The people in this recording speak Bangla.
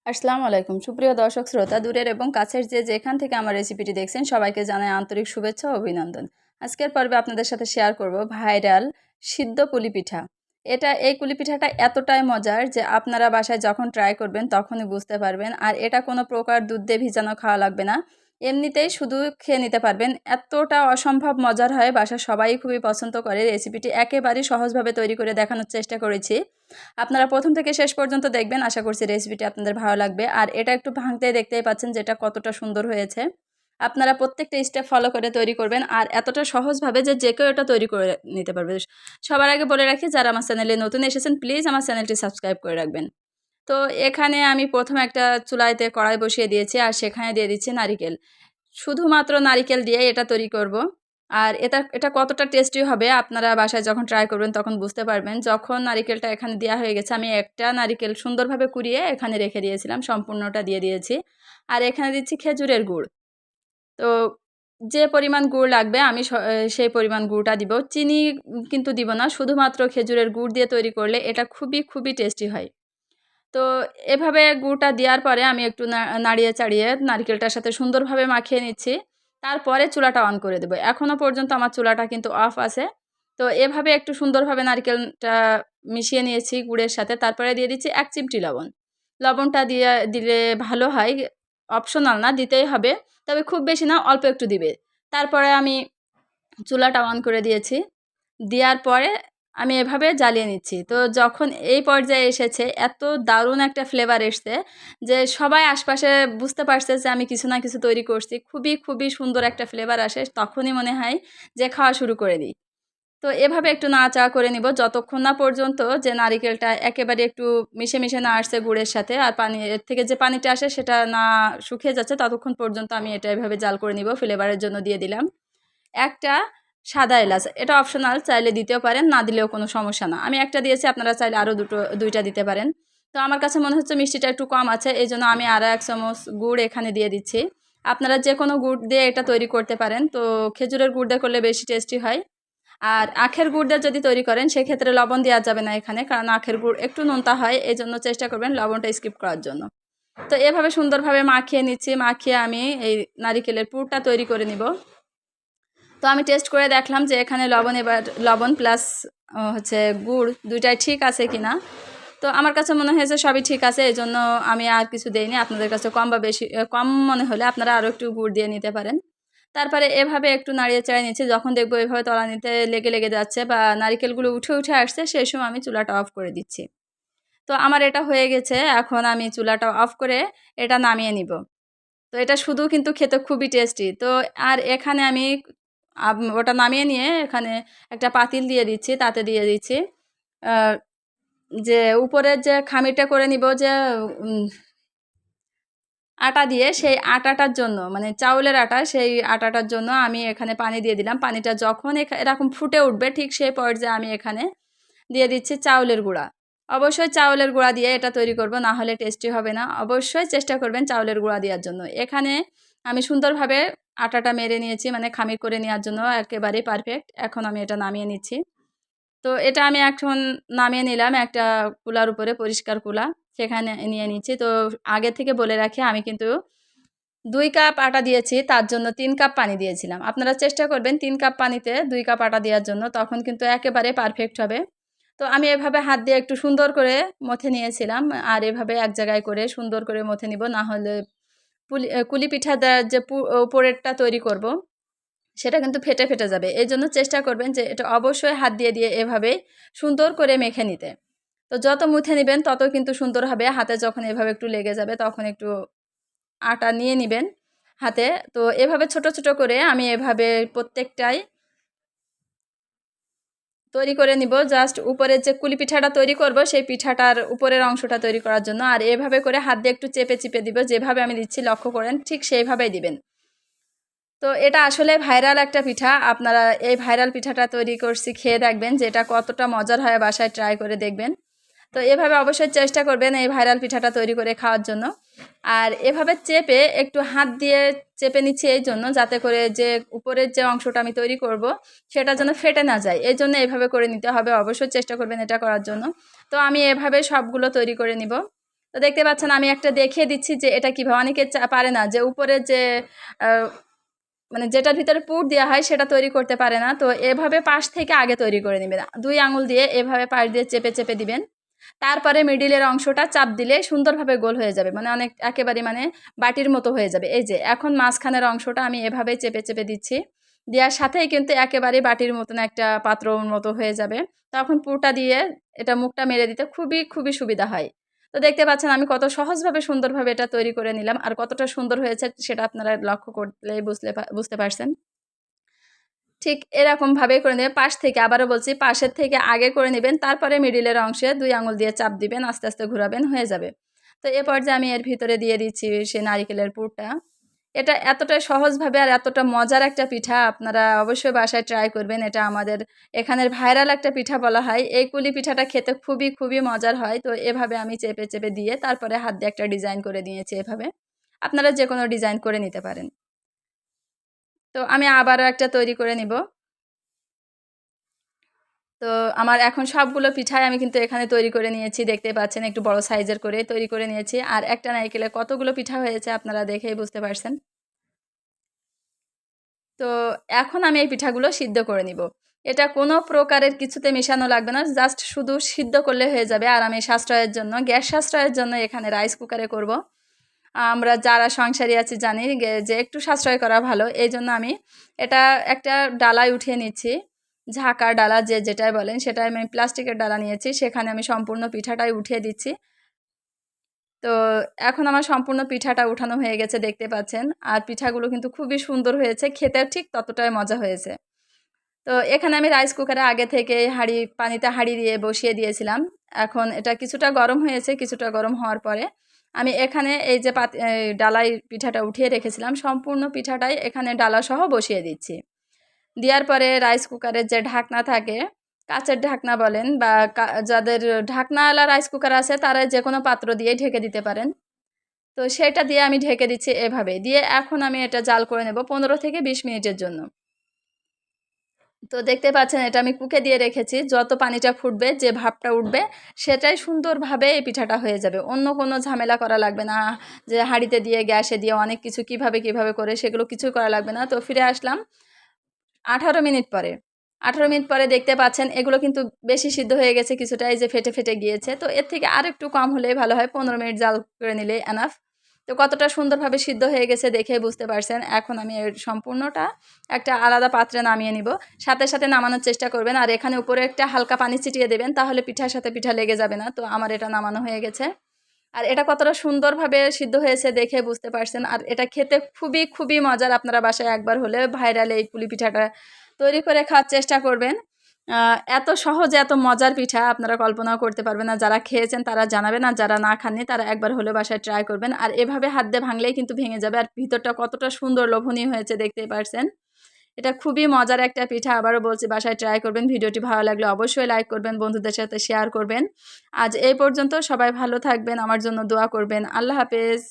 আসসালামু আলাইকুম সুপ্রিয় দর্শক শ্রোতা দূরের এবং কাছের যে যেখান থেকে আমার রেসিপিটি দেখছেন সবাইকে জানাই আন্তরিক শুভেচ্ছা ও অভিনন্দন। আজকের পর্বে আপনাদের সাথে শেয়ার করব ভাইরাল সিদ্ধ পুলি পিঠা। এই কুলি পিঠাটা এতটাই মজার যে আপনারা বাসায় যখন ট্রাই করবেন তখনই বুঝতে পারবেন। আর এটা কোনো প্রকার দুধ দিয়ে ভিজানো খাওয়া লাগবে না, এমনিতেই শুধু খেয়ে নিতে পারবেন। এতটা অসম্ভব মজার হয়, বাসার সবাই খুবই পছন্দ করে। রেসিপিটি একেবারেই সহজভাবে তৈরি করে দেখানোর চেষ্টা করেছি। আপনারা প্রথম থেকে শেষ পর্যন্ত দেখবেন, আশা করছি রেসিপিটি আপনাদের ভালো লাগবে। আর এটা একটু ভাঙতে দেখতেই পাচ্ছেন যেটা কতটা সুন্দর হয়েছে। আপনারা প্রত্যেকটা স্টেপ ফলো করে তৈরি করবেন, আর এতটা সহজভাবে যে যে কেউ এটা তৈরি করে নিতে পারবে। সবার আগে বলে রাখি, যারা আমার চ্যানেলে নতুন এসেছেন প্লিজ আমার চ্যানেলটি সাবস্ক্রাইব করে রাখবেন। তো এখানে আমি প্রথম একটা চুলাইতে কড়াই বসিয়ে দিয়েছি, আর সেখানে দিয়ে দিচ্ছি নারিকেল। শুধুমাত্র নারিকেল দিয়ে এটা তৈরি করব। আর এটা কতটা টেস্টি হবে আপনারা বাসায় যখন ট্রাই করবেন তখন বুঝতে পারবেন। যখন নারিকেলটা এখানে দেওয়া হয়ে গেছে, আমি একটা নারিকেল সুন্দরভাবে কুড়িয়ে এখানে রেখে দিয়েছিলাম, সম্পূর্ণটা দিয়ে দিয়েছি। আর এখানে দিচ্ছি খেজুরের গুড়। তো যে পরিমাণ গুড় লাগবে আমি সেই পরিমাণ গুড়টা দিব। চিনি কিন্তু দিব না, শুধুমাত্র খেজুরের গুড় দিয়ে তৈরি করলে এটা খুবই খুবই টেস্টি হয়। তো এভাবে গুড়টা দেওয়ার পরে আমি একটু নাড়িয়ে চাড়িয়ে নারকেলটার সাথে সুন্দরভাবে মাখিয়ে নিচ্ছি। তারপরে চুলাটা অন করে দেবো। এখনও পর্যন্ত আমার চুলাটা কিন্তু অফ আছে। তো এভাবে একটু সুন্দরভাবে নারকেলটা মিশিয়ে নিয়েছি গুড়ের সাথে। তারপরে দিয়ে দিচ্ছি ১ চিমটি লবণ। লবণটা দিলে ভালো হয়, অপশনাল না, দিতেই হবে। তবে খুব বেশি না, অল্প একটু দিবে। তারপরে আমি চুলাটা অন করে দিয়েছি। দেওয়ার পরে আমি এভাবে জ্বালিয়ে নিচ্ছি। তো যখন এই পর্যায়ে এসেছে, এত দারুণ একটা ফ্লেভার এসছে যে সবাই আশপাশে বুঝতে পারছে যে আমি কিছু না কিছু তৈরি করছি। খুবই খুবই সুন্দর একটা ফ্লেভার আসে, তখনই মনে হয় যে খাওয়া শুরু করে দিই। তো এভাবে একটু নাড়াচাড়া করে নিব যতক্ষণ না পর্যন্ত যে নারিকেলটা একেবারে একটু মিশে মিশে না আসছে গুড়ের সাথে, আর এর থেকে যে পানিটা আসে সেটা না শুকিয়ে যাচ্ছে, ততক্ষণ পর্যন্ত আমি এটা এভাবে জাল করে নিব। ফ্লেভারের জন্য দিয়ে দিলাম একটা সাদা এলাচ। এটা অপশনাল, চাইলে দিতেও পারেন, না দিলেও কোনো সমস্যা না। আমি একটা দিয়েছি, আপনারা চাইলে আরও দুইটা দিতে পারেন। তো আমার কাছে মনে হচ্ছে মিষ্টিটা একটু কম আছে, এই জন্য আমি আরও 1 চামচ গুড় এখানে দিয়ে দিচ্ছি। আপনারা যে কোনো গুড় দিয়ে এটা তৈরি করতে পারেন। তো খেজুরের গুড় দিয়ে করলে বেশি টেস্টি হয়। আর আখের গুড় দিয়ে যদি তৈরি করেন সেক্ষেত্রে লবণ দেওয়া যাবে না এখানে, কারণ আখের গুড় একটু নোনতা হয়, এই জন্য চেষ্টা করবেন লবণটা স্কিপ করার জন্য। তো এভাবে সুন্দরভাবে মাখিয়ে নিচ্ছি। মাখিয়ে আমি এই নারিকেলের পুরটা তৈরি করে নিব। তো আমি টেস্ট করে দেখলাম যে এখানে লবণ প্লাস হচ্ছে গুড় দুইটাই ঠিক আছে কিনা। তো আমার কাছে মনে হয়েছে সবই ঠিক আছে, এই জন্য আমি আর কিছু দেইনি। আপনাদের কাছে কম বা বেশি কম মনে হলে আপনারা আরও একটু গুড় দিয়ে নিতে পারেন। তারপরে এভাবে একটু নাড়িয়ে চাড়িয়ে নিচ্ছি। যখন দেখবো এভাবে তলানিতে লেগে লেগে যাচ্ছে বা নারিকেলগুলো উঠে উঠে আসছে, সেই সময় আমি চুলাটা অফ করে দিচ্ছি। তো আমার এটা হয়ে গেছে। এখন আমি চুলাটা অফ করে এটা নামিয়ে নিব। তো এটা শুধু কিন্তু খেতে খুবই টেস্টি। তো আর এখানে আমি ওটা নামিয়ে নিয়ে এখানে একটা পাতিল দিয়ে দিচ্ছি, তাতে দিয়ে দিচ্ছি আ যে উপরের যে খামিরটা করে নিব, যে উম আটা দিয়ে, সেই আটাটার জন্য, মানে চাউলের আটা, সেই আটাটার জন্য আমি এখানে পানি দিয়ে দিলাম। পানিটা যখন এরকম ফুটে উঠবে ঠিক সেই পর্যায়ে আমি এখানে দিয়ে দিচ্ছি চাউলের গুঁড়া। অবশ্যই চাউলের গুঁড়া দিয়ে এটা তৈরি করব, না হলে টেস্টি হবে না। অবশ্যই চেষ্টা করবেন চাউলের গুঁড়া দেওয়ার জন্য। এখানে আমি সুন্দরভাবে আটাটা মেরে নিয়েছি, মানে খামির করে নেওয়ার জন্য একেবারেই পারফেক্ট। এখন আমি এটা নামিয়ে নিচ্ছি। তো এটা আমি এখন নামিয়ে নিলাম একটা কুলার উপরে, পরিষ্কার কুলা, সেখানে নিয়ে নিচ্ছি। তো আগে থেকে বলে রাখি, আমি কিন্তু ২ কাপ আটা দিয়েছি, তার জন্য ৩ কাপ পানি দিয়েছিলাম। আপনারা চেষ্টা করবেন ৩ কাপ পানিতে ২ কাপ আটা দেওয়ার জন্য, তখন কিন্তু একেবারে পারফেক্ট হবে। তো আমি এভাবে হাত দিয়ে একটু সুন্দর করে মথে নিয়েছিলাম, আর এভাবে এক জায়গায় করে সুন্দর করে মথে নিব, না হলে কুলি পিঠা দেওয়ার যে উপরেরটা তৈরি করব সেটা কিন্তু ফেটে ফেটে যাবে। এই জন্য চেষ্টা করবেন যে এটা অবশ্যই হাত দিয়ে দিয়ে এভাবে সুন্দর করে মেখে নিতে। তো যত মুথে নিবেন তত কিন্তু সুন্দর হবে। হাতে যখন এভাবে একটু লেগে যাবে তখন একটু আটা নিয়ে নিবেন হাতে। তো এভাবে ছোট ছোট করে আমি এভাবে প্রত্যেকটাই তৈরি করে নিব, জাস্ট উপরের যে কুলি পিঠাটা তৈরি করব সেই পিঠাটার উপরের অংশটা তৈরি করার জন্য। আর এভাবে করে হাত দিয়ে একটু চেপে চিপে দিব, যেভাবে আমি দিচ্ছি লক্ষ্য করেন ঠিক সেইভাবেই দিবেন। তো এটা আসলে ভাইরাল একটা পিঠা। আপনারা এই ভাইরাল পিঠাটা তৈরি করছি, খেয়ে দেখবেন যে এটা কতটা মজার হয়, বাসায় ট্রাই করে দেখবেন। তো এভাবে অবশ্যই চেষ্টা করবেন এই ভাইরাল পিঠাটা তৈরি করে খাওয়ার জন্য। আর এভাবে চেপে একটু হাত দিয়ে চেপে নিচ্ছি এই জন্য, যাতে করে যে উপরের যে অংশটা আমি তৈরি করব সেটা যেন ফেটে না যায়, এই জন্য এভাবে করে নিতে হবে। অবশ্যই চেষ্টা করবেন এটা করার জন্য। তো আমি এভাবে সবগুলো তৈরি করে নিব। তো দেখতে পাচ্ছেন আমি একটা দেখিয়ে দিচ্ছি যে এটা কীভাবে, অনেকে পারে না যে উপরে যে মানে যেটার ভিতরে পুর দেওয়া হয় সেটা তৈরি করতে পারে না। তো এভাবে পাশ থেকে আগে তৈরি করে নেবেন, 2 আঙুল দিয়ে এভাবে পাশ দিয়ে চেপে চেপে দিবেন। তারপরে মিডিলের অংশটা চাপ দিলে সুন্দরভাবে গোল হয়ে যাবে, মানে অনেক একেবারে মানে বাটির মতো হয়ে যাবে। এই যে এখন মাঝখানের অংশটা আমি এভাবে চেপে চেপে দিচ্ছি, দেওয়ার সাথেই কিন্তু একেবারে বাটির মতন একটা পাত্রর মতো হয়ে যাবে। তখন পুরটা দিয়ে এটা মুখটা মেরে দিতে খুবই খুবই সুবিধা হয়। তো দেখতে পাচ্ছেন আমি কত সহজভাবে সুন্দরভাবে এটা তৈরি করে নিলাম, আর কতটা সুন্দর হয়েছে সেটা আপনারা লক্ষ্য করলেই বুঝতে পারছেন। ঠিক এরকমভাবেই করে নেবেন, পাশ থেকে, আবারও বলছি পাশের থেকে আগে করে নেবেন, তারপরে মিডিলের অংশে 2 আঙুল দিয়ে চাপ দিবেন, আস্তে আস্তে ঘোরাবেন, হয়ে যাবে। তো এ পর্যায়ে আমি এর ভিতরে দিয়ে দিচ্ছি সেই নারিকেলের পুরটা। এটা এতটা সহজভাবে আর এতটা মজার একটা পিঠা, আপনারা অবশ্যই বাসায় ট্রাই করবেন। এটা আমাদের এখানের ভাইরাল একটা পিঠা বলা হয়। এই কুলি পিঠাটা খেতে খুবই খুবই মজার হয়। তো এভাবে আমি চেপে চেপে দিয়ে তারপরে হাত দিয়ে একটা ডিজাইন করে নিয়েছি এভাবে। আপনারা যে কোনো ডিজাইন করে নিতে পারেন। তো আমি আবারও একটা তৈরি করে নিব। তো আমার এখন সবগুলো পিঠাই আমি কিন্তু এখানে তৈরি করে নিয়েছি, দেখতেই পাচ্ছেন একটু বড় সাইজের করে তৈরি করে নিয়েছি। আর একটা নারকেলে কতগুলো পিঠা হয়েছে আপনারা দেখেই বুঝতে পারছেন। তো এখন আমি এই পিঠাগুলো সিদ্ধ করে নিব। এটা কোনো প্রকারের কিছুতে মেশানো লাগবে না, জাস্ট শুধু সিদ্ধ করলে হয়ে যাবে। আর আমি সাশ্রয়ের জন্য, গ্যাস সাশ্রয়ের জন্য এখানে রাইস কুকারে করব। আমরা যারা সংসারী আছি জানি যে একটু সাশ্রয় করা ভালো, এই জন্য আমি এটা একটা ডালায় উঠিয়ে নিচ্ছি। ঝাঁকার ডালা যে যেটাই বলেন, সেটাই আমি প্লাস্টিকের ডালা নিয়েছি, সেখানে আমি সম্পূর্ণ পিঠাটাই উঠিয়ে দিচ্ছি। তো এখন আমার সম্পূর্ণ পিঠাটা উঠানো হয়ে গেছে, দেখতে পাচ্ছেন। আর পিঠাগুলো কিন্তু খুবই সুন্দর হয়েছে, খেতে ঠিক ততটাই মজা হয়েছে। তো এখানে আমি রাইস কুকারে আগে থেকে পানিতে হাঁড়ি দিয়ে বসিয়ে দিয়েছিলাম। এখন এটা কিছুটা গরম হয়েছে, কিছুটা গরম হওয়ার পরে আমি এখানে এই যে ডালায় পিঠাটা উঠিয়ে রেখেছিলাম, সম্পূর্ণ পিঠাটাই এখানে ডালাসহ বসিয়ে দিচ্ছি। দেওয়ার পরে রাইস কুকারের যে ঢাকনা থাকে, কাঁচের ঢাকনা বলেন বা যাদের ঢাকনাওয়ালা রাইস কুকার আছে তারা যে কোনো পাত্র দিয়ে ঢেকে দিতে পারেন। তো সেটা দিয়ে আমি ঢেকে দিচ্ছি এভাবে দিয়ে। এখন আমি এটা জাল করে নেব 15 থেকে 20 মিনিটের জন্য। তো দেখতে পাচ্ছেন এটা আমি কুকে দিয়ে রেখেছি, যত পানিটা ফুটবে, যে ভাপটা উঠবে, সেটাই সুন্দরভাবে এই পিঠাটা হয়ে যাবে। অন্য কোনো ঝামেলা করা লাগবে না, যে হাঁড়িতে দিয়ে গ্যাসে দিয়ে অনেক কিছু কিভাবে করে সেগুলো কিছুই করা লাগবে না। তো ফিরে আসলাম 18 মিনিট পরে। 18 মিনিট পরে দেখতে পাচ্ছেন এগুলো কিন্তু বেশি সিদ্ধ হয়ে গেছে কিছুটা, এই যে ফেটে ফেটে গিয়েছে। তো এর থেকে আরেকটু কম হলেই ভালো হয়, 15 মিনিট জাল করে নিলেই এনাফ। তো কতটা সুন্দরভাবে সিদ্ধ হয়ে গেছে দেখেই বুঝতে পারছেন। এখন আমি এর সম্পূর্ণটা একটা আলাদা পাত্রে নামিয়ে নিব। সাথে সাথে নামানোর চেষ্টা করবেন, আর এখানে উপরে একটা হালকা পানি ছিটিয়ে দেবেন, তাহলে পিঠার সাথে পিঠা লেগে যাবে না। তো আমার এটা নামানো হয়ে গেছে। আর এটা কতটা সুন্দরভাবে সিদ্ধ হয়েছে দেখে বুঝতে পারছেন। আর এটা খেতে খুবই খুবই মজার, আপনারা বাসায় একবার হলে ভাইরাল এই পুলি পিঠাটা তৈরি করে খাওয়ার চেষ্টা করবেন। এত সহজে এত মজার পিঠা আপনারা কল্পনাও করতে পারবেন না। যারা খেয়েছেন তারা জানাবেন, আর যারা না খাননি তারা একবার হলে বাসায় ট্রাই করবেন। আর এভাবে হাত দিয়ে ভাঙলেই কিন্তু ভেঙে যাবে। আর ভিতরটা কতটা সুন্দর লোভনীয় হয়েছে দেখতেই পারছেন। এটা খুবই মজার একটা পিঠা, আবারও বলছি বাসায় ট্রাই করবেন। ভিডিওটি ভালো লাগলে অবশ্যই লাইক করবেন, বন্ধুদের সাথে শেয়ার করবেন। আজ এই পর্যন্ত, সবাই ভালো থাকবেন, আমার জন্য দোয়া করবেন। আল্লাহ হাফেজ।